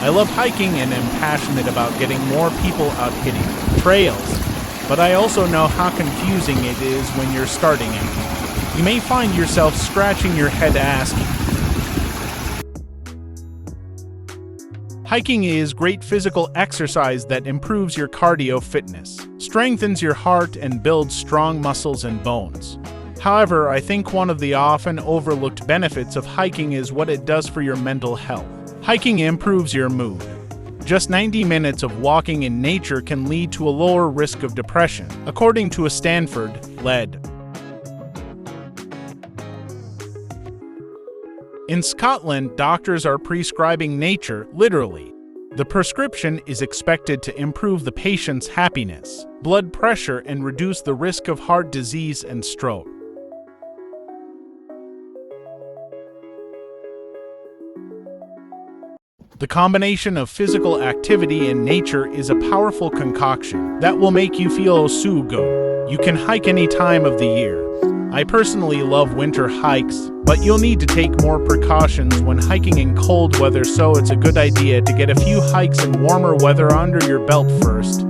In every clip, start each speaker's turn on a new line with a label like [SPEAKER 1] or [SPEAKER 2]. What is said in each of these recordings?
[SPEAKER 1] I love hiking and am passionate about getting more people out hitting trails, but I also know how confusing it is when you're starting out. You may find yourself scratching your head asking. Hiking is great physical exercise that improves your cardio fitness, strengthens your heart, and builds strong muscles and bones. However, I think one of the often overlooked benefits of hiking is what it does for your mental health. Hiking improves your mood. Just 90 minutes of walking in nature can lead to a lower risk of depression, according to a Stanford-led. In Scotland, doctors are prescribing nature, literally. The prescription is expected to improve the patient's happiness, blood pressure, and reduce the risk of heart disease and stroke. The combination of physical activity and nature is a powerful concoction that will make you feel so good. You can hike any time of the year. I personally love winter hikes, but you'll need to take more precautions when hiking in cold weather, so it's a good idea to get a few hikes in warmer weather under your belt first.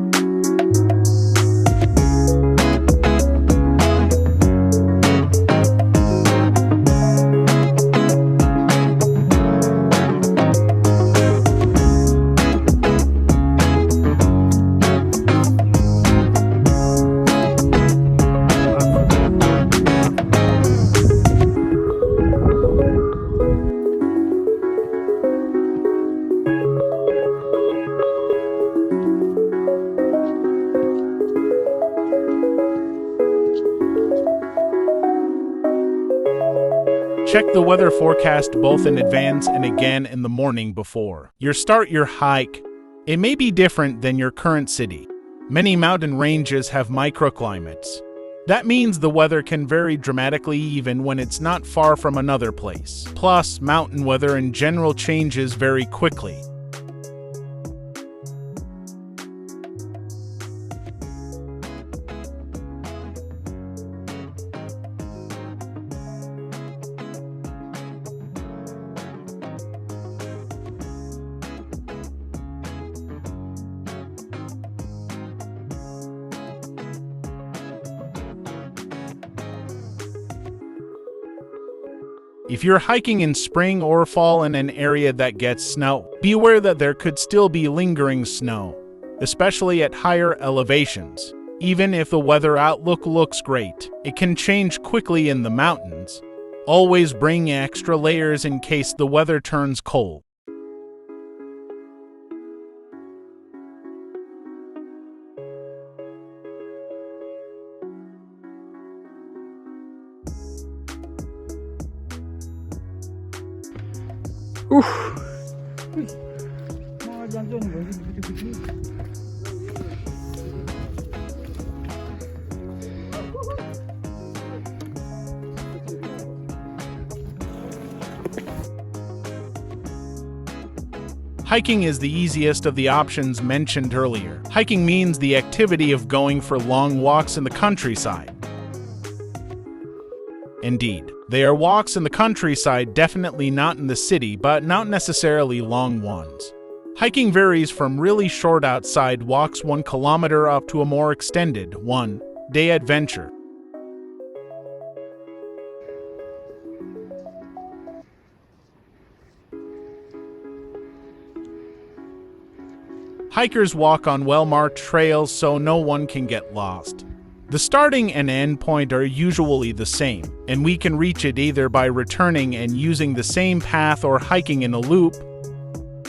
[SPEAKER 1] Check the weather forecast both in advance and again in the morning before you start your hike. It may be different than your current city. Many mountain ranges have microclimates. That means the weather can vary dramatically even when it's not far from another place. Plus, mountain weather in general changes very quickly. If you're hiking in spring or fall in an area that gets snow, be aware that there could still be lingering snow, especially at higher elevations. Even if the weather outlook looks great, it can change quickly in the mountains. Always bring extra layers in case the weather turns cold. Hiking is the easiest of the options mentioned earlier. Hiking means the activity of going for long walks in the countryside. Indeed, they are walks in the countryside, definitely not in the city, but not necessarily long ones. Hiking varies from really short outside walks 1 kilometer up to a more extended, one-day adventure. Hikers walk on well-marked trails so no one can get lost. The starting and end point are usually the same, and we can reach it either by returning and using the same path or hiking in a loop.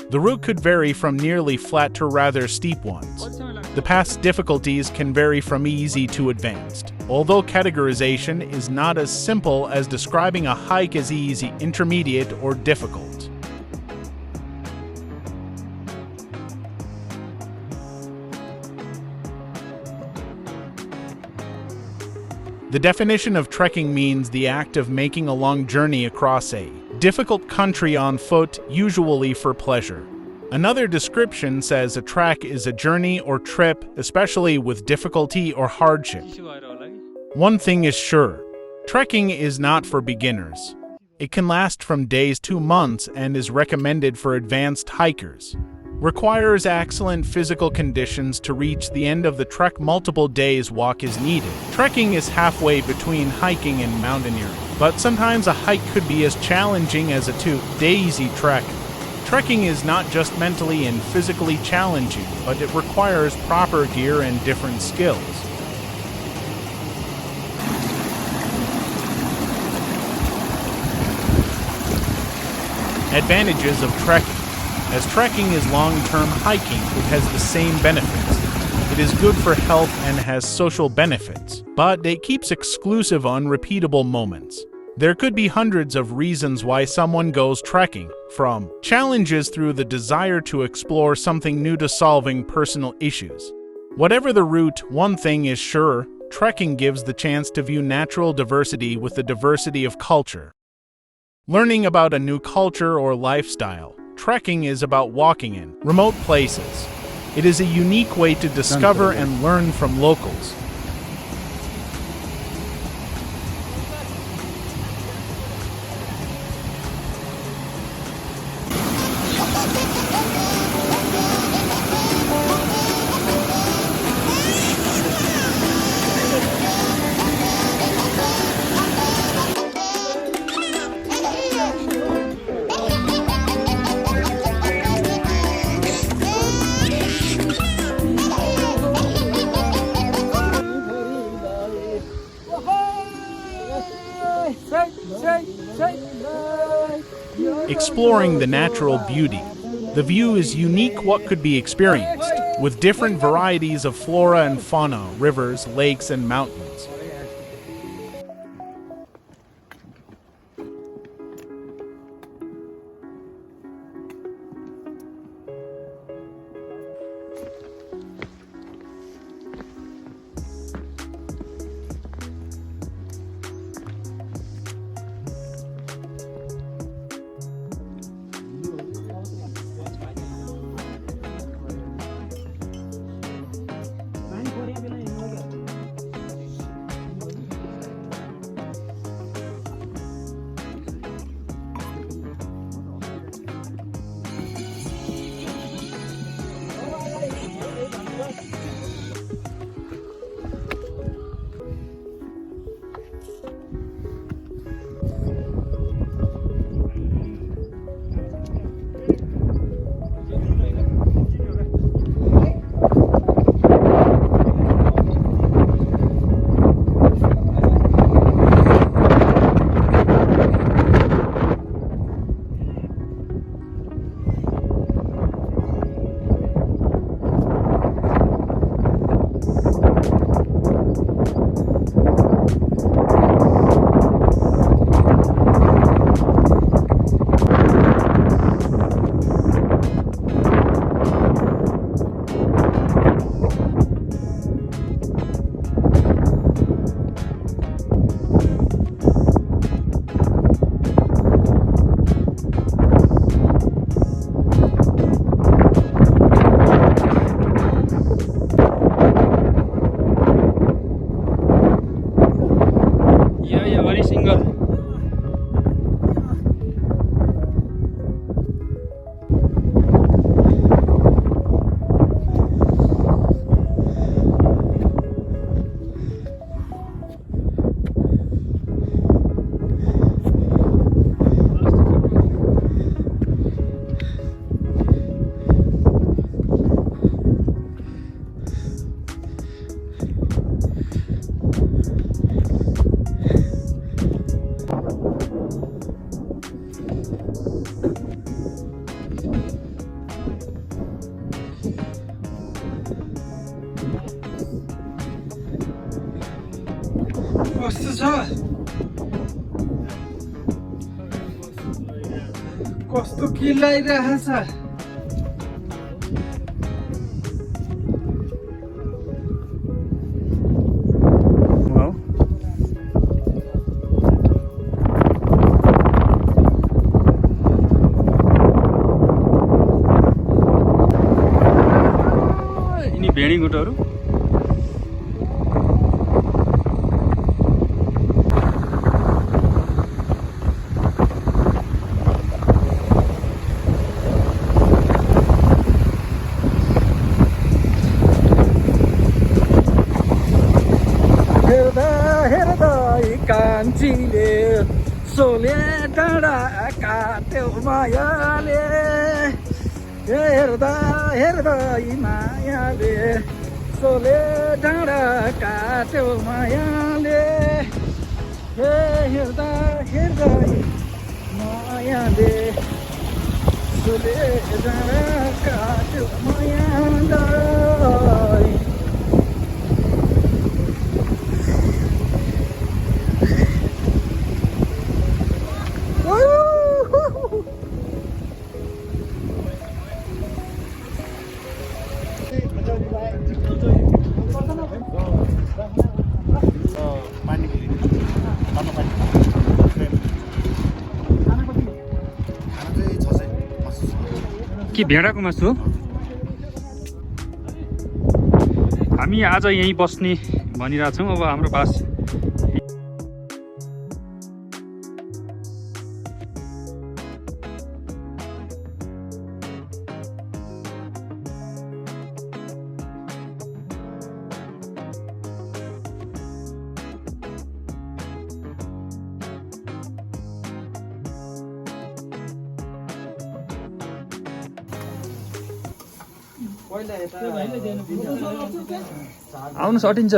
[SPEAKER 1] The route could vary from nearly flat to rather steep ones. The path's difficulties can vary from easy to advanced, although categorization is not as simple as describing a hike as easy, intermediate, or difficult. The definition of trekking means the act of making a long journey across a difficult country on foot, usually for pleasure. Another description says a trek is a journey or trip, especially with difficulty or hardship. One thing is sure, trekking is not for beginners. It can last from days to months and is recommended for advanced hikers. Requires excellent physical conditions to reach the end of the trek. Multiple days walk is needed. Trekking is halfway between hiking and mountaineering, but sometimes a hike could be as challenging as a 2-day trek. Trekking is not just mentally and physically challenging, but it requires proper gear and different skills. Advantages of trekking. As trekking is long-term hiking, it has the same benefits. It is good for health and has social benefits, but it keeps exclusive, unrepeatable moments. There could be hundreds of reasons why someone goes trekking, from challenges through the desire to explore something new to solving personal issues. Whatever the route, one thing is sure, trekking gives the chance to view natural diversity with the diversity of culture. Learning about a new culture or lifestyle. Trekking is about walking in remote places. It is a unique way to discover and learn from locals. Exploring the natural beauty. The view is unique what could be experienced, with different varieties of flora and fauna, rivers, lakes, and mountains.
[SPEAKER 2] कस्तो छ कस्तो किलाइरहेछ यिनी भेडीगुटहरू
[SPEAKER 3] मायाले हेर्दा हेर्दा यी मायाले सोले डाँडा काट्यो मायाले हेर्दा हेर्दा यी मायाले सोले डाँडा काट्यो मायाले
[SPEAKER 2] के भेडाको मासु हो? हामी आज यहीँ बस्ने भनिरहेछौँ। अब हाम्रो बास आउनुहोस्, अटिन्छ।